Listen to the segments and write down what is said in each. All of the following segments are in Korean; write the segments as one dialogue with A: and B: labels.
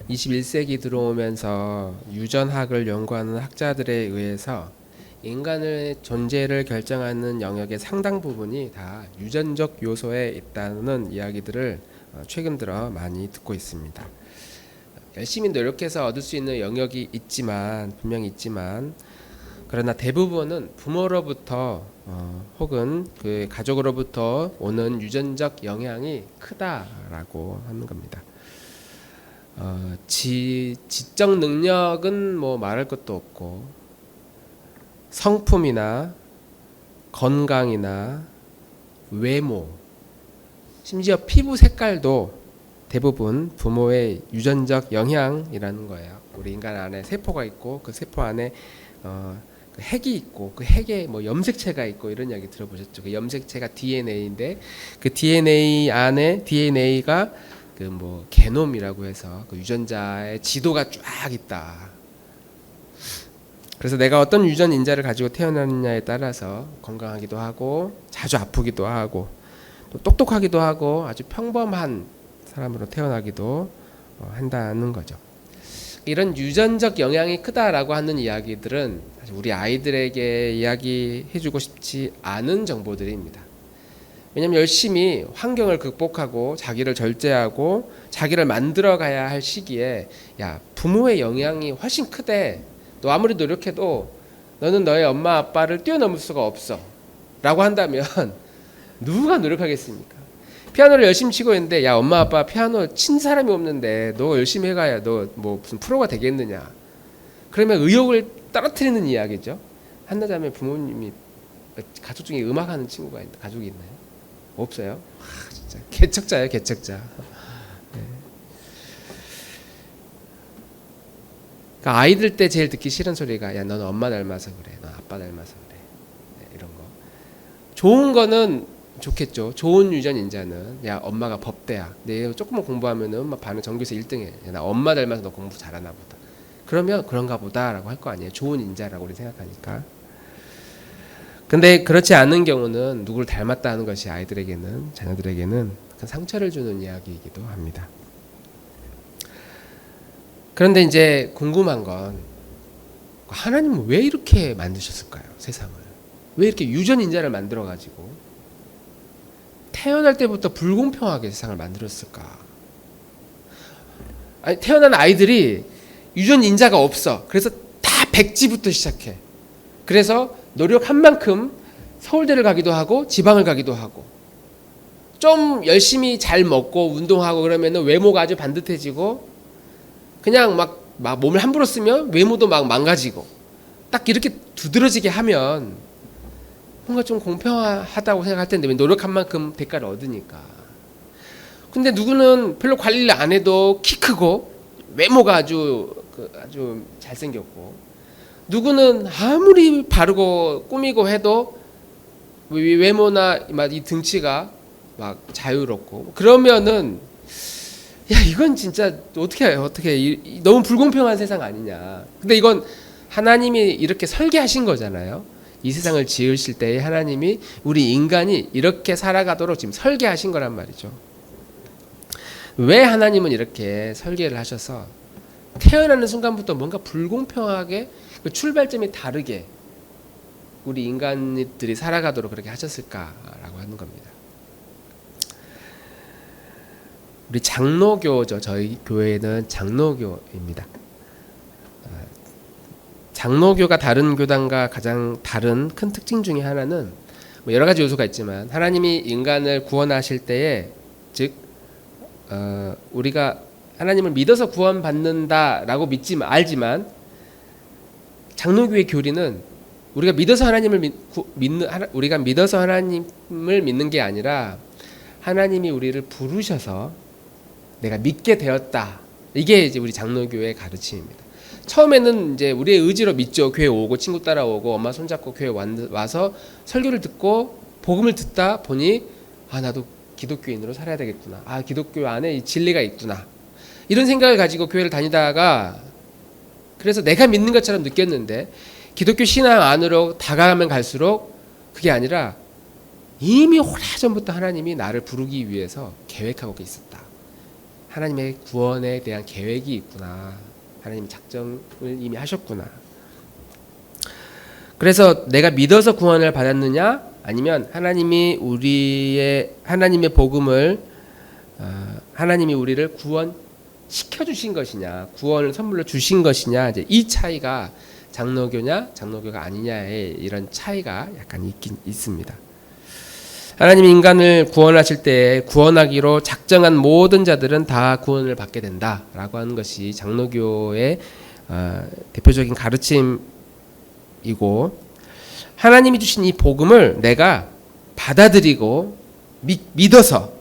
A: 21세기 들어오면서 유전학을 연구하는 학자들에 의해서 인간의 존재를 결정하는 영역의 상당 부분이 다 유전적 요소에 있다는 이야기들을 최근 들어 많이 듣고 있습니다. 열심히 노력해서 얻을 수 있는 영역이 분명히 있지만 그러나 대부분은 부모로부터 혹은 그 가족으로부터 오는 유전적 영향이 크다라고 하는 겁니다. 지적 능력은 뭐 말할 것도 없고 성품이나 건강이나 외모, 심지어 피부 색깔도 대부분 부모의 유전적 영향이라는 거예요. 우리 인간 안에 세포가 있고 그 세포 안에 그 핵이 있고 그 핵에 뭐 염색체가 있고 이런 이야기 들어보셨죠? 그 염색체가 DNA인데 그 DNA 안에 DNA가 그 뭐 게놈이라고 해서 그 유전자의 지도가 쫙 있다. 그래서 내가 어떤 유전 인자를 가지고 태어나느냐에 따라서 건강하기도 하고 자주 아프기도 하고 또 똑똑하기도 하고 아주 평범한 사람으로 태어나기도 한다는 거죠. 이런 유전적 영향이 크다라고 하는 이야기들은 사실 우리 아이들에게 이야기해주고 싶지 않은 정보들입니다. 왜냐하면 열심히 환경을 극복하고 자기를 절제하고 자기를 만들어가야 할 시기에 야 부모의 영향이 훨씬 크대. 너 아무리 노력해도 너는 너의 엄마 아빠를 뛰어넘을 수가 없어 라고 한다면 누가 노력하겠습니까? 피아노를 열심히 치고 있는데 야 엄마 아빠 피아노 친 사람이 없는데 너 열심히 해가야 너 뭐 무슨 프로가 되겠느냐. 그러면 의욕을 떨어뜨리는 이야기죠. 한나자매 부모님이 가족 중에 음악하는 친구가 가족이 있나요? 없어요? 진짜 개척자예요, 개척자. 네. 그러니까 아이들 때 제일 듣기 싫은 소리가 야 너는 엄마 닮아서 그래, 넌 아빠 닮아서 그래. 네, 이런 거. 좋은 거는 좋겠죠. 좋은 유전 인자는 야 엄마가 법대야. 내 조금만 공부하면은 막 반은 전교에서 1등해. 나 엄마 닮아서 너 공부 잘하나 보다. 그러면 그런가 보다라고 할 거 아니에요. 좋은 인자라고 우리 생각하니까. 근데 그렇지 않은 경우는 누구를 닮았다 하는 것이 아이들에게는 자녀들에게는 큰 상처를 주는 이야기이기도 합니다. 그런데 이제 궁금한 건 하나님은 왜 이렇게 만드셨을까요? 세상을. 왜 이렇게 유전 인자를 만들어 가지고 태어날 때부터 불공평하게 세상을 만들었을까? 아니, 태어난 아이들이 유전 인자가 없어. 그래서 다 백지부터 시작해. 그래서 노력한 만큼 서울대를 가기도 하고 지방을 가기도 하고 좀 열심히 잘 먹고 운동하고 그러면 외모가 아주 반듯해지고 그냥 막 몸을 함부로 쓰면 외모도 막 망가지고 딱 이렇게 두드러지게 하면 뭔가 좀 공평하다고 생각할 텐데 왜 노력한 만큼 대가를 얻으니까. 근데 누구는 별로 관리를 안 해도 키 크고 외모가 아주 잘생겼고 누구는 아무리 바르고 꾸미고 해도 외모나 이 등치가 막 자유롭고 그러면은 야 이건 진짜 어떻게 너무 불공평한 세상 아니냐. 근데 이건 하나님이 이렇게 설계하신 거잖아요. 이 세상을 지으실 때 하나님이 우리 인간이 이렇게 살아가도록 지금 설계하신 거란 말이죠. 왜 하나님은 이렇게 설계를 하셔서 태어나는 순간부터 뭔가 불공평하게 그 출발점이 다르게 우리 인간들이 살아가도록 그렇게 하셨을까라고 하는 겁니다. 우리 장로교죠. 저희 교회는 장로교입니다. 장로교가 다른 교단과 가장 다른 큰 특징 중에 하나는 뭐 여러 가지 요소가 있지만 하나님이 인간을 구원하실 때에 즉 우리가 하나님을 믿어서 구원받는다라고 알지만 장로교의 교리는 우리가 믿어서 하나님을 믿는 게 아니라 하나님이 우리를 부르셔서 내가 믿게 되었다. 이게 이제 우리 장로교의 가르침입니다. 처음에는 이제 우리의 의지로 믿죠. 교회 오고 친구 따라오고 엄마 손잡고 교회 와서 설교를 듣고 복음을 듣다 보니 나도 기독교인으로 살아야 되겠구나. 기독교 안에 이 진리가 있구나. 이런 생각을 가지고 교회를 다니다가 그래서 내가 믿는 것처럼 느꼈는데 기독교 신앙 안으로 다가가면 갈수록 그게 아니라 이미 오래전부터 하나님이 나를 부르기 위해서 계획하고 있었다. 하나님의 구원에 대한 계획이 있구나. 하나님 작정을 이미 하셨구나. 그래서 내가 믿어서 구원을 받았느냐, 아니면 하나님의 복음을 하나님이 우리를 구원시켜 주신 것이냐, 구원을 선물로 주신 것이냐, 이제 이 차이가 장로교냐 장로교가 아니냐의 이런 차이가 약간 있긴 있습니다. 하나님이 인간을 구원하실 때 구원하기로 작정한 모든 자들은 다 구원을 받게 된다라고 하는 것이 장로교의 대표적인 가르침이고, 하나님이 주신 이 복음을 내가 받아들이고 믿어서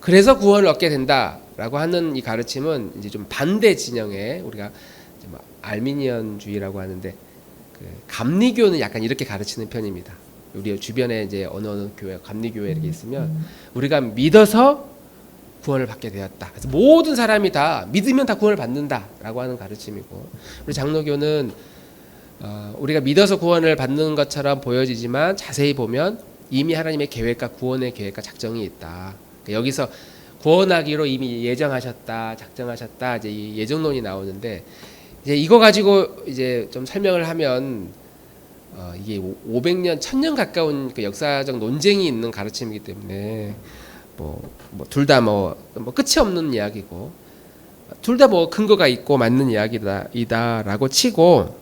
A: 그래서 구원을 얻게 된다라고 하는 이 가르침은 이제 좀 반대 진영의, 우리가 알미니언주의라고 하는데 그 감리교는 약간 이렇게 가르치는 편입니다. 우리 주변에 이제 어느 교회, 감리교회 이렇게 있으면 우리가 믿어서 구원을 받게 되었다. 그래서 모든 사람이 다 믿으면 다 구원을 받는다라고 하는 가르침이고, 우리 장로교는 우리가 믿어서 구원을 받는 것처럼 보여지지만 자세히 보면 이미 하나님의 계획과 구원의 계획과 작정이 있다. 여기서 구원하기로 이미 예정하셨다, 작정하셨다, 이제 이 예정론이 나오는데, 이제 이거 가지고 이제 좀 설명을 하면 이게 500년, 1000년 가까운 그 역사적 논쟁이 있는 가르침이기 때문에 둘 다 끝이 없는 이야기고, 둘 다 근거가 있고 맞는 이야기다라고 치고,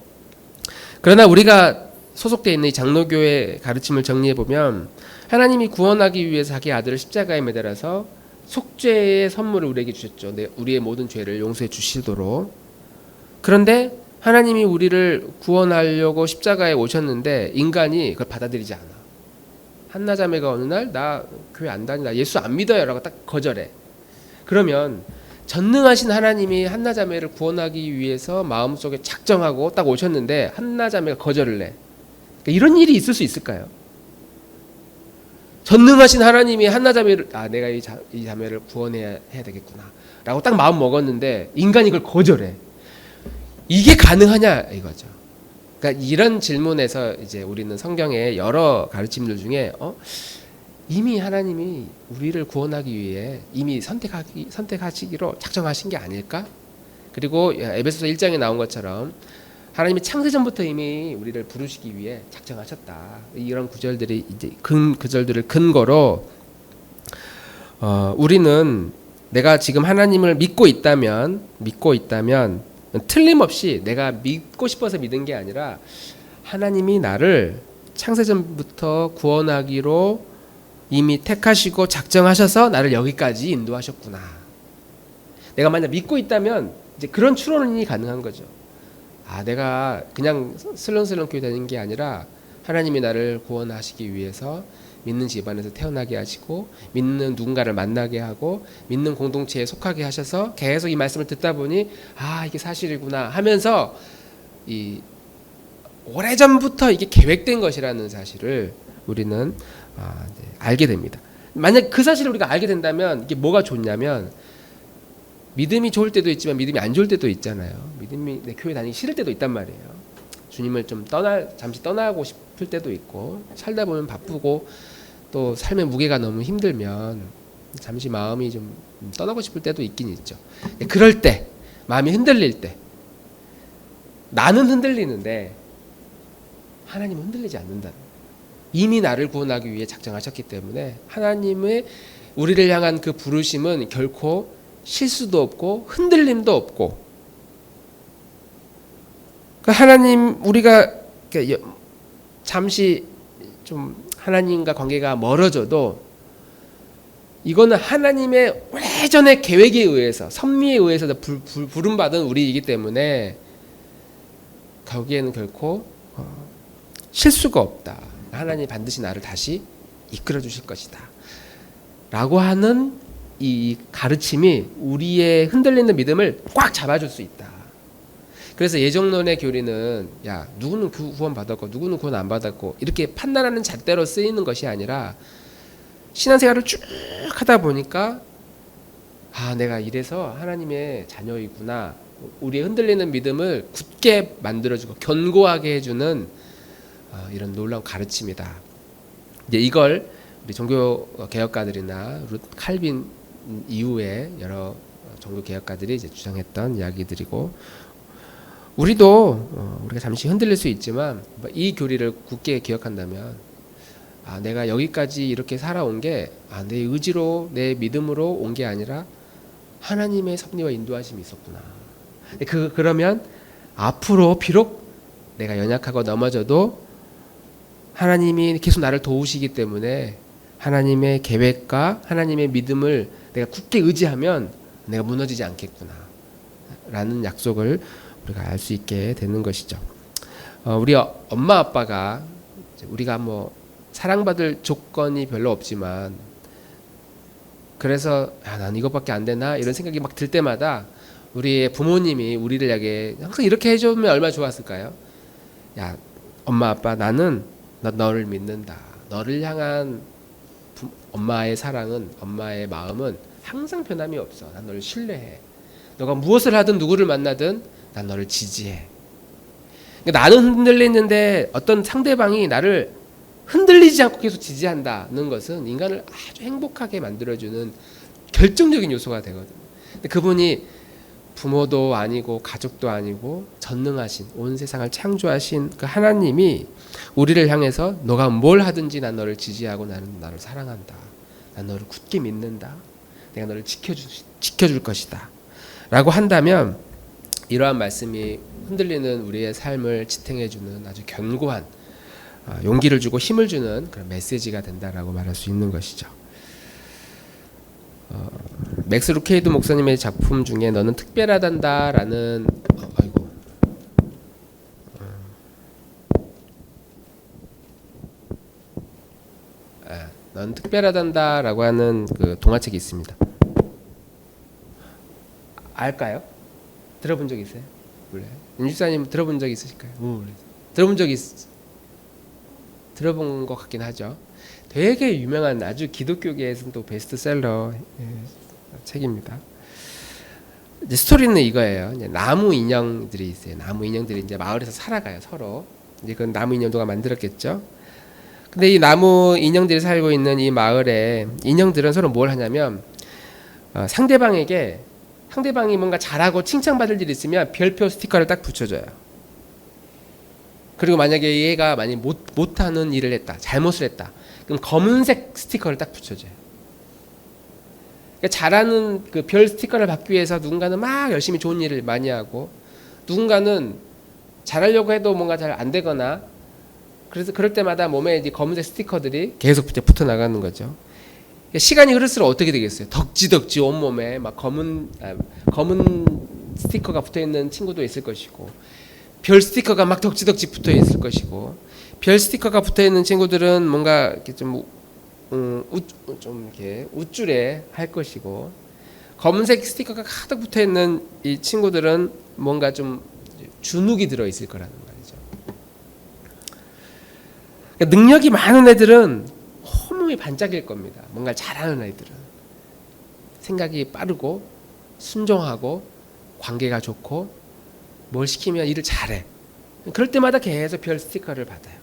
A: 그러나 우리가 소속되어 있는 이 장로교의 가르침을 정리해 보면, 하나님이 구원하기 위해서 자기 아들을 십자가에 매달아서 속죄의 선물을 우리에게 주셨죠. 우리의 모든 죄를 용서해 주시도록. 그런데 하나님이 우리를 구원하려고 십자가에 오셨는데 인간이 그걸 받아들이지 않아. 한나자매가 어느 날 나 교회 안 다닌다, 예수 안 믿어요 라고 딱 거절해. 그러면 전능하신 하나님이 한나자매를 구원하기 위해서 마음속에 작정하고 딱 오셨는데 한나자매가 거절을 해. 그러니까 이런 일이 있을 수 있을까요? 전능하신 하나님이 한나자매를, 내가 이 자매를 구원해야 되겠구나 라고 딱 마음 먹었는데 인간이 그걸 거절해. 이게 가능하냐 이거죠. 그러니까 이런 질문에서 이제 우리는 성경의 여러 가르침들 중에 이미 하나님이 우리를 구원하기 위해 이미 선택하시기로 작정하신 게 아닐까? 그리고 에베소서 1장에 나온 것처럼 하나님이 창세전부터 이미 우리를 부르시기 위해 작정하셨다. 이런 구절들이 이제 구절들을 근거로 우리는 내가 지금 하나님을 믿고 있다면 틀림없이 내가 믿고 싶어서 믿은 게 아니라 하나님이 나를 창세전부터 구원하기로 이미 택하시고 작정하셔서 나를 여기까지 인도하셨구나. 내가 만약 믿고 있다면 이제 그런 추론이 가능한 거죠. 내가 그냥 슬렁슬렁 교회 다니는 게 아니라 하나님이 나를 구원하시기 위해서 믿는 집안에서 태어나게 하시고 믿는 누군가를 만나게 하고 믿는 공동체에 속하게 하셔서 계속 이 말씀을 듣다 보니 이게 사실이구나 하면서 이 오래전부터 이게 계획된 것이라는 사실을 우리는 알게 됩니다. 만약 그 사실을 우리가 알게 된다면 이게 뭐가 좋냐면, 믿음이 좋을 때도 있지만 믿음이 안 좋을 때도 있잖아요. 믿음이 내 교회 다니기 싫을 때도 있단 말이에요. 주님을 좀 잠시 떠나고 싶을 때도 있고, 살다 보면 바쁘고 또 삶의 무게가 너무 힘들면 잠시 마음이 좀 떠나고 싶을 때도 있긴 있죠. 그럴 때, 마음이 흔들릴 때, 나는 흔들리는데 하나님은 흔들리지 않는다. 이미 나를 구원하기 위해 작정하셨기 때문에 하나님의 우리를 향한 그 부르심은 결코 실수도 없고 흔들림도 없고, 하나님, 우리가 잠시 좀 하나님과 관계가 멀어져도 이거는 하나님의 오래전의 계획에 의해서, 섭리에 의해서 부름받은 우리이기 때문에 거기에는 결코 실수가 없다. 하나님이 반드시 나를 다시 이끌어 주실 것이다 라고 하는 이 가르침이 우리의 흔들리는 믿음을 꽉 잡아줄 수 있다. 그래서 예정론의 교리는 누구는 구원 받았고 누구는 구원 안 받았고 이렇게 판단하는 잣대로 쓰이는 것이 아니라, 신앙생활을 쭉 하다 보니까 내가 이래서 하나님의 자녀이구나, 우리의 흔들리는 믿음을 굳게 만들어주고 견고하게 해주는 이런 놀라운 가르침이다. 이제 이걸 우리 종교 개혁가들이나 칼빈 이후에 여러 종교 개혁가들이 이제 주장했던 이야기들이고, 우리도 우리가 잠시 흔들릴 수 있지만 이 교리를 굳게 기억한다면, 내가 여기까지 이렇게 살아온 게 내 의지로 내 믿음으로 온 게 아니라 하나님의 섭리와 인도하심이 있었구나. 그러면 앞으로 비록 내가 연약하고 넘어져도 하나님이 계속 나를 도우시기 때문에 하나님의 계획과 하나님의 믿음을 내가 굳게 의지하면 내가 무너지지 않겠구나 라는 약속을 우리가 알 수 있게 되는 것이죠. 우리 엄마 아빠가, 우리가 뭐 사랑받을 조건이 별로 없지만 그래서 난 이것밖에 안 되나 이런 생각이 막 들 때마다 우리의 부모님이 우리를 향해 항상 이렇게 해주면 얼마나 좋았을까요? 야, 엄마 아빠, 나는 너를 믿는다. 너를 향한 엄마의 사랑은, 엄마의 마음은 항상 변함이 없어. 난 너를 신뢰해. 너가 무엇을 하든 누구를 만나든 난 너를 지지해. 그러니까 나는 흔들리는데 어떤 상대방이 나를 흔들리지 않고 계속 지지한다는 것은 인간을 아주 행복하게 만들어주는 결정적인 요소가 되거든요. 근데 그분이 부모도 아니고 가족도 아니고 전능하신, 온 세상을 창조하신 그 하나님이 우리를 향해서 너가 뭘 하든지 난 너를 지지하고 나는 너를 사랑한다. 난 너를 굳게 믿는다. 내가 너를 지켜줄 것이다. 라고 한다면 이러한 말씀이 흔들리는 우리의 삶을 지탱해주는 아주 견고한, 용기를 주고 힘을 주는 그런 메시지가 된다라고 말할 수 있는 것이죠. 맥스 루케이드 목사님의 작품 중에 너는 특별하단다라는 넌 특별하단다라고 하는 그 동화책이 있습니다. 알까요? 들어본 적 있어요? 몰라요? 윤집사님 들어본 적 있으실까요? 들어본 적 들어본 것 같긴 하죠. 되게 유명한, 아주 기독교계에서는 또 베스트셀러 책입니다. 이제 스토리는 이거예요. 이제 나무 인형들이 있어요. 나무 인형들이 이제 마을에서 살아가요, 서로. 이제 그건 나무 인형 누가 만들었겠죠. 근데 이 나무 인형들이 살고 있는 이 마을에 인형들은 서로 뭘 하냐면, 상대방이 뭔가 잘하고 칭찬받을 일이 있으면 별표 스티커를 딱 붙여줘요. 그리고 만약에 얘가 못하는 일을 했다, 잘못을 했다, 그럼 검은색 스티커를 딱 붙여줘요. 그러니까 잘하는 그 별 스티커를 받기 위해서 누군가는 막 열심히 좋은 일을 많이 하고, 누군가는 잘하려고 해도 뭔가 잘 안 되거나, 그래서 그럴 때마다 몸에 이제 검은색 스티커들이 계속 붙어 나가는 거죠. 시간이 흐를수록 어떻게 되겠어요? 덕지덕지 온몸에 막 검은 스티커가 붙어 있는 친구도 있을 것이고, 별 스티커가 막 덕지덕지 붙어 있을 것이고, 별 스티커가 붙어 있는 친구들은 뭔가 이렇게 좀 이렇게 우쭐해 할 것이고, 검은색 스티커가 가득 붙어 있는 이 친구들은 뭔가 좀 주눅이 들어 있을 거라는 말이죠. 그러니까 능력이 많은 애들은 온몸이 반짝일 겁니다. 뭔가 잘하는 애들은 생각이 빠르고 순종하고 관계가 좋고 뭘 시키면 일을 잘해. 그럴 때마다 계속 별 스티커를 받아요.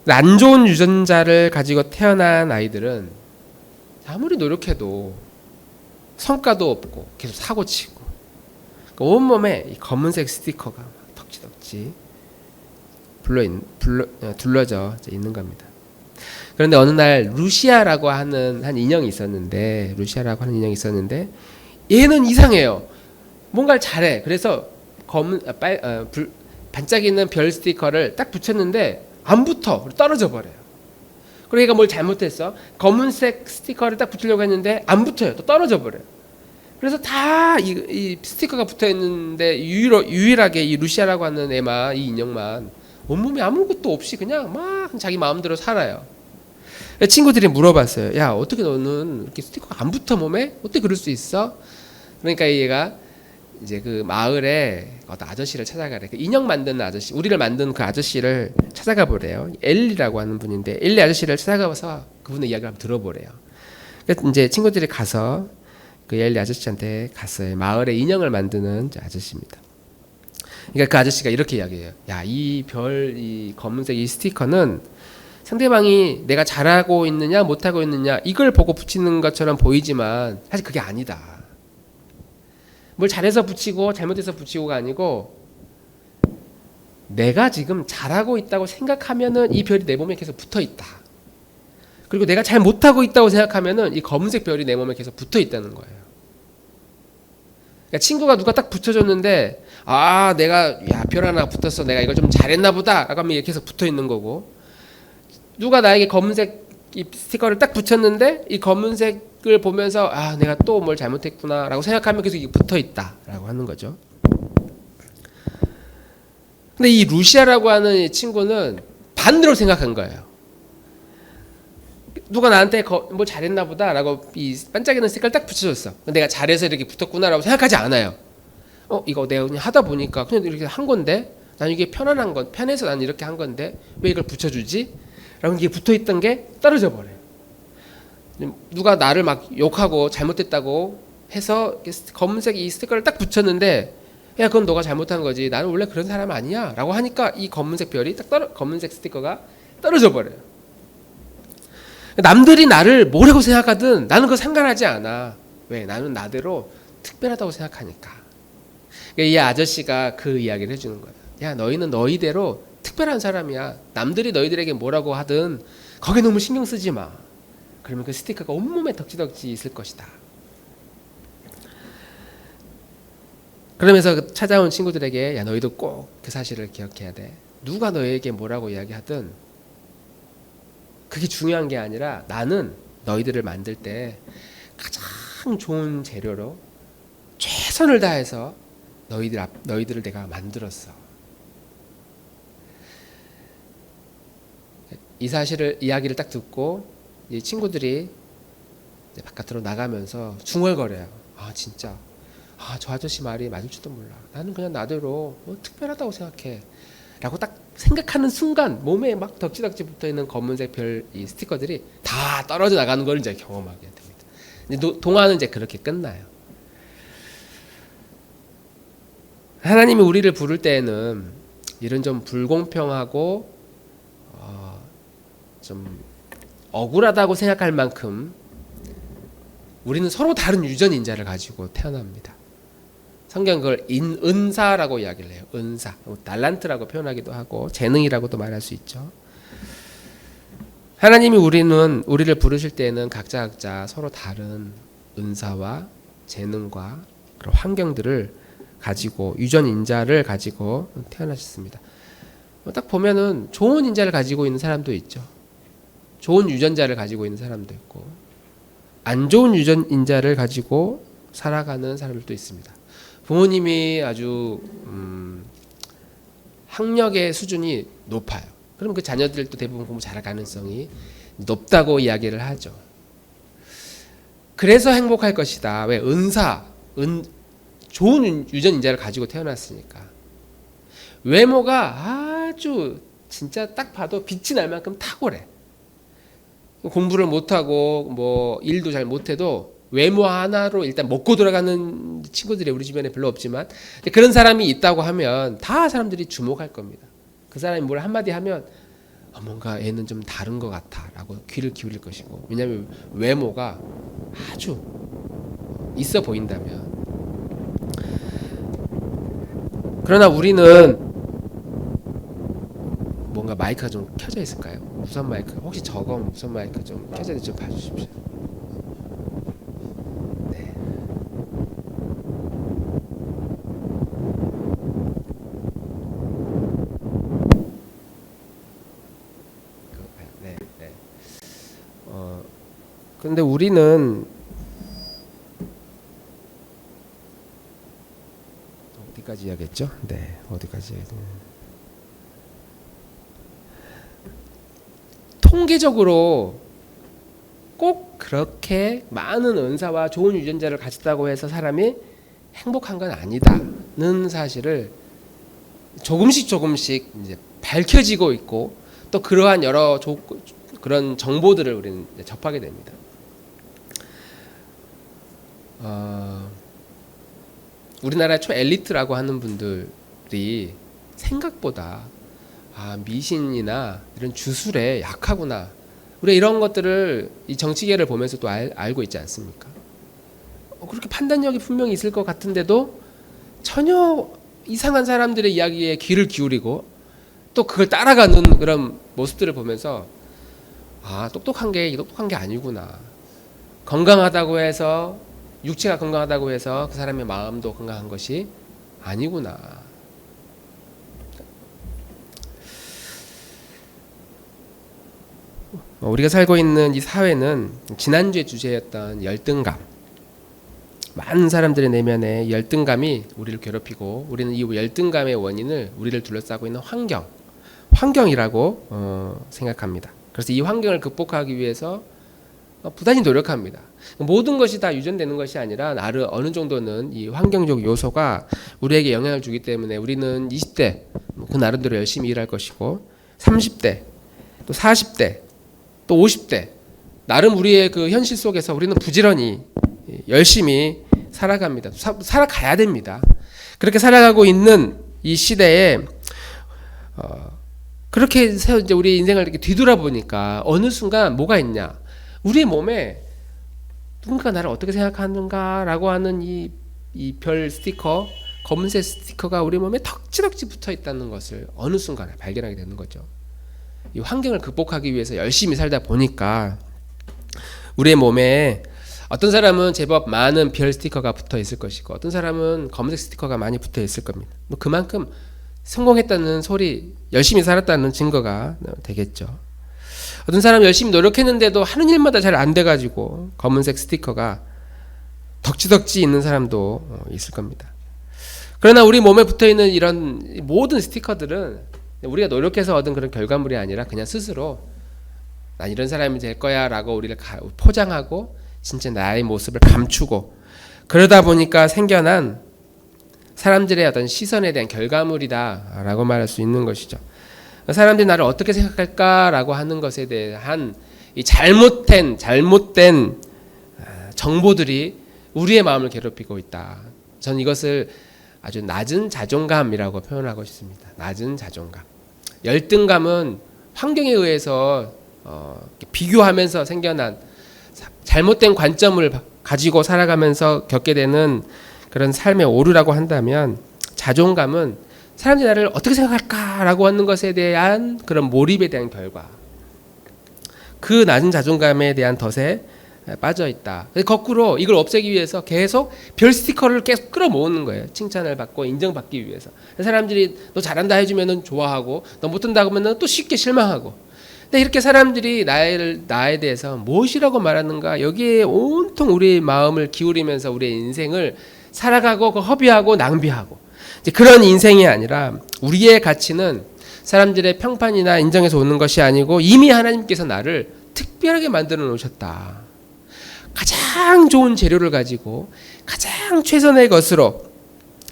A: 안 좋은 유전자를 가지고 태어난 아이들은 아무리 노력해도 성과도 없고 계속 사고치고, 그러니까 온몸에 이 검은색 스티커가 덕지덕지 둘러져 있는 겁니다. 그런데 어느 날 루시아라고 하는 한 인형이 있었는데, 얘는 이상해요. 뭔가를 잘해. 그래서 반짝이는 별 스티커를 딱 붙였는데 안 붙어. 떨어져 버려요. 그리고 얘가 뭘 잘못했어? 검은색 스티커를 딱 붙이려고 했는데 안 붙어요. 또 떨어져 버려요. 그래서 다 이 스티커가 붙어 있는데 유일하게 이 루시아라고 하는 애만, 이 인형만 온몸에 아무것도 없이 그냥 막 자기 마음대로 살아요. 친구들이 물어봤어요. 야, 어떻게 너는 이렇게 스티커가 안 붙어 몸에? 어떻게 그럴 수 있어? 그러니까 얘가 이제 그 마을에 어떤 아저씨를 찾아가래. 그 인형 만드는 아저씨, 우리를 만든 그 아저씨를 찾아가 보래요. 엘리라고 하는 분인데, 엘리 아저씨를 찾아가서 그분의 이야기를 한번 들어보래요. 그래서 이제 친구들이 가서 그 엘리 아저씨한테 갔어요. 마을에 인형을 만드는 아저씨입니다. 그러니까 그 아저씨가 이렇게 이야기해요. 야, 이 검은색 이 스티커는 상대방이 내가 잘하고 있느냐 못하고 있느냐 이걸 보고 붙이는 것처럼 보이지만 사실 그게 아니다. 뭘 잘해서 붙이고 잘못해서 붙이고가 아니고 내가 지금 잘하고 있다고 생각하면은 이 별이 내 몸에 계속 붙어 있다. 그리고 내가 잘 못하고 있다고 생각하면은 이 검은색 별이 내 몸에 계속 붙어 있다는 거예요. 그러니까 친구가 누가 딱 붙여줬는데 내가 별 하나 붙었어. 내가 이걸 좀 잘했나 보다. 라고 하면 이게 계속 붙어 있는 거고 누가 나에게 검은색 이 스티커를 딱 붙였는데 이 검은색을 보면서 내가 또 뭘 잘못했구나 라고 생각하면 계속 이게 붙어 있다 라고 하는 거죠. 근데 이 루시아라고 하는 이 친구는 반대로 생각한 거예요. 누가 나한테 뭘 잘했나 보다 라고 이 반짝이는 색깔 딱 붙여줬어. 내가 잘해서 이렇게 붙었구나 라고 생각하지 않아요. 이거 내가 그냥 하다 보니까 그냥 이렇게 한 건데 난 이게 편해서 난 이렇게 한 건데 왜 이걸 붙여주지? 라고 이게 붙어있던 게 떨어져 버려요. 누가 나를 막 욕하고 잘못했다고 해서 검은색 이 스티커를 딱 붙였는데 야 그건 너가 잘못한 거지 나는 원래 그런 사람 아니야 라고 하니까 이 검은색 별이 검은색 스티커가 떨어져 버려요. 남들이 나를 뭐라고 생각하든 나는 그거 상관하지 않아. 왜? 나는 나대로 특별하다고 생각하니까. 이 아저씨가 그 이야기를 해주는 거야. 야 너희는 너희대로 특별한 사람이야. 남들이 너희들에게 뭐라고 하든 거기에 너무 신경 쓰지 마. 그러면 그 스티커가 온몸에 덕지덕지 있을 것이다. 그러면서 찾아온 친구들에게 야 너희도 꼭 그 사실을 기억해야 돼. 누가 너희에게 뭐라고 이야기하든 그게 중요한 게 아니라 나는 너희들을 만들 때 가장 좋은 재료로 최선을 다해서 너희들을 내가 만들었어. 이 이야기를 딱 듣고 이 친구들이 바깥으로 나가면서 중얼거려요. 진짜 저 아저씨 말이 맞을지도 몰라. 나는 그냥 나대로 특별하다고 생각해. 라고 딱 생각하는 순간 몸에 막 덕지덕지 붙어있는 검은색 별 이 스티커들이 다 떨어져 나가는 걸 이제 경험하게 됩니다. 이제 동화는 이제 그렇게 끝나요. 하나님이 우리를 부를 때에는 이런 좀 불공평하고 좀 억울하다고 생각할 만큼 우리는 서로 다른 유전 인자를 가지고 태어납니다. 성경 그걸 은사라고 이야기를 해요. 은사, 달란트라고 표현하기도 하고 재능이라고도 말할 수 있죠. 하나님이 우리를 부르실 때에는 각자 서로 다른 은사와 재능과 그런 환경들을 가지고 유전 인자를 가지고 태어나셨습니다. 딱 보면은 좋은 인자를 가지고 있는 사람도 있죠. 좋은 유전자를 가지고 있는 사람도 있고 안 좋은 유전 인자를 가지고 살아가는 사람들도 있습니다. 부모님이 아주 학력의 수준이 높아요. 그럼 그 자녀들도 대부분 공부 잘할 가능성이 높다고 이야기를 하죠. 그래서 행복할 것이다. 왜? 좋은 유전 인자를 가지고 태어났으니까. 외모가 아주 진짜 딱 봐도 빛이 날 만큼 탁월해. 공부를 못하고 뭐 일도 잘 못해도 외모 하나로 일단 먹고 돌아가는 친구들이 우리 주변에 별로 없지만 그런 사람이 있다고 하면 다 사람들이 주목할 겁니다. 그 사람이 뭘 한마디 하면 뭔가 얘는 좀 다른 것 같아 라고 귀를 기울일 것이고, 왜냐하면 외모가 아주 있어 보인다면. 그러나 우리는 뭔가 마이크가 좀 켜져 있을까요? 무선 마이크, 혹시 저거 무선 마이크 좀 켜져 있는지 좀 봐주십시오. 네. 네, 네. 근데 우리는 어디까지 이야기했죠? 네, 어디까지? 통계적으로 꼭 그렇게 많은 은사와 좋은 유전자를 가졌다고 해서 사람이 행복한 건 아니다는 사실을 조금씩 이제 밝혀지고 있고, 또 그러한 여러 그런 정보들을 우리는 이제 접하게 됩니다. 우리나라의 초엘리트라고 하는 분들이 생각보다 미신이나 이런 주술에 약하구나. 우리가 이런 것들을 이 정치계를 보면서도 알고 있지 않습니까? 그렇게 판단력이 분명히 있을 것 같은데도 전혀 이상한 사람들의 이야기에 귀를 기울이고 또 그걸 따라가는 그런 모습들을 보면서 똑똑한 게 아니구나. 건강하다고 해서 육체가 건강하다고 해서 그 사람의 마음도 건강한 것이 아니구나. 우리가 살고 있는 이 사회는 지난주에 주제였던 열등감, 많은 사람들의 내면에 열등감이 우리를 괴롭히고 우리는 이 열등감의 원인을 우리를 둘러싸고 있는 환경이라고 생각합니다. 그래서 이 환경을 극복하기 위해서 부단히 노력합니다. 모든 것이 다 유전되는 것이 아니라 어느 정도는 이 환경적 요소가 우리에게 영향을 주기 때문에 우리는 20대 그 나름대로 열심히 일할 것이고 30대 또 40대 또 50대 나름 우리의 그 현실 속에서 우리는 부지런히 열심히 살아갑니다. 살아가야 됩니다. 그렇게 살아가고 있는 이 시대에 그렇게 해서 이제 우리 인생을 이렇게 뒤돌아보니까 어느 순간 뭐가 있냐? 우리 몸에 누군가 나를 어떻게 생각하는가라고 하는 이 별 스티커, 검은색 스티커가 우리 몸에 덕지덕지 붙어 있다는 것을 어느 순간에 발견하게 되는 거죠. 이 환경을 극복하기 위해서 열심히 살다 보니까 우리의 몸에 어떤 사람은 제법 많은 별 스티커가 붙어 있을 것이고 어떤 사람은 검은색 스티커가 많이 붙어 있을 겁니다. 그만큼 성공했다는 소리, 열심히 살았다는 증거가 되겠죠. 어떤 사람은 열심히 노력했는데도 하는 일마다 잘 안 돼가지고 검은색 스티커가 덕지덕지 있는 사람도 있을 겁니다. 그러나 우리 몸에 붙어있는 이런 모든 스티커들은 우리가 노력해서 얻은 그런 결과물이 아니라 그냥 스스로 난 이런 사람이 될 거야 라고 우리를 포장하고 진짜 나의 모습을 감추고 그러다 보니까 생겨난 사람들의 어떤 시선에 대한 결과물이다 라고 말할 수 있는 것이죠. 사람들이 나를 어떻게 생각할까라고 하는 것에 대한 이 잘못된 정보들이 우리의 마음을 괴롭히고 있다. 저는 이것을 아주 낮은 자존감이라고 표현하고 싶습니다. 낮은 자존감. 열등감은 환경에 의해서 비교하면서 생겨난 잘못된 관점을 가지고 살아가면서 겪게 되는 그런 삶의 오류라고 한다면 자존감은 사람들이 나를 어떻게 생각할까라고 하는 것에 대한 그런 몰입에 대한 결과. 그 낮은 자존감에 대한 덫에 빠져 있다. 거꾸로 이걸 없애기 위해서 계속 별 스티커를 계속 끌어모으는 거예요. 칭찬을 받고 인정받기 위해서. 사람들이 너 잘한다 해주면 좋아하고 너 못한다 하면 또 쉽게 실망하고. 근데 이렇게 사람들이 나에 대해서 무엇이라고 말하는가 여기에 온통 우리의 마음을 기울이면서 우리의 인생을 살아가고 허비하고 낭비하고 이제 그런 인생이 아니라 우리의 가치는 사람들의 평판이나 인정에서 오는 것이 아니고 이미 하나님께서 나를 특별하게 만들어 놓으셨다. 가장 좋은 재료를 가지고 가장 최선의 것으로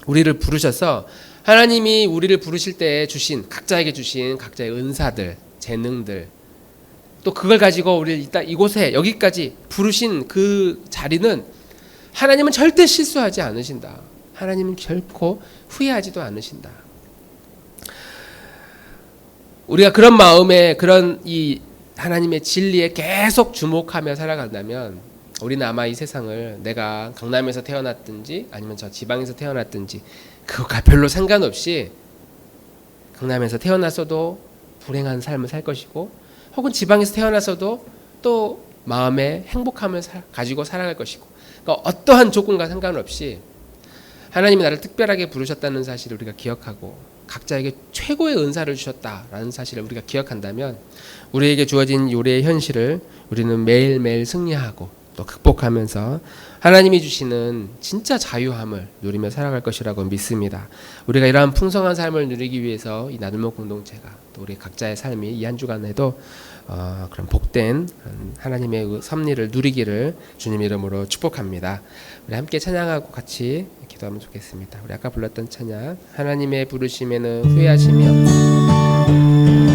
A: 우리를 부르셔서 하나님이 우리를 부르실 때 각자에게 주신 각자의 은사들, 재능들 또 그걸 가지고 우리를 이곳에 여기까지 부르신 그 자리는 하나님은 절대 실수하지 않으신다. 하나님은 결코 후회하지도 않으신다. 우리가 그런 마음에 그런 이 하나님의 진리에 계속 주목하며 살아간다면 우리는 아마 이 세상을 내가 강남에서 태어났든지 아니면 저 지방에서 태어났든지 그거가 별로 상관없이 강남에서 태어났어도 불행한 삶을 살 것이고 혹은 지방에서 태어났어도 또 마음에 행복함을 가지고 살아갈 것이고 그러니까 어떠한 조건과 상관없이 하나님이 나를 특별하게 부르셨다는 사실을 우리가 기억하고 각자에게 최고의 은사를 주셨다라는 사실을 우리가 기억한다면 우리에게 주어진 우리의 현실을 우리는 매일매일 승리하고 또 극복하면서 하나님이 주시는 진짜 자유함을 누리며 살아갈 것이라고 믿습니다. 우리가 이러한 풍성한 삶을 누리기 위해서 이 나들목 공동체가 또 우리 각자의 삶이 이 한 주간에도 그런 복된 하나님의 섭리를 누리기를 주님 이름으로 축복합니다. 우리 함께 찬양하고 같이 기도하면 좋겠습니다. 우리 아까 불렀던 찬양 하나님의 부르심에는 후회하시며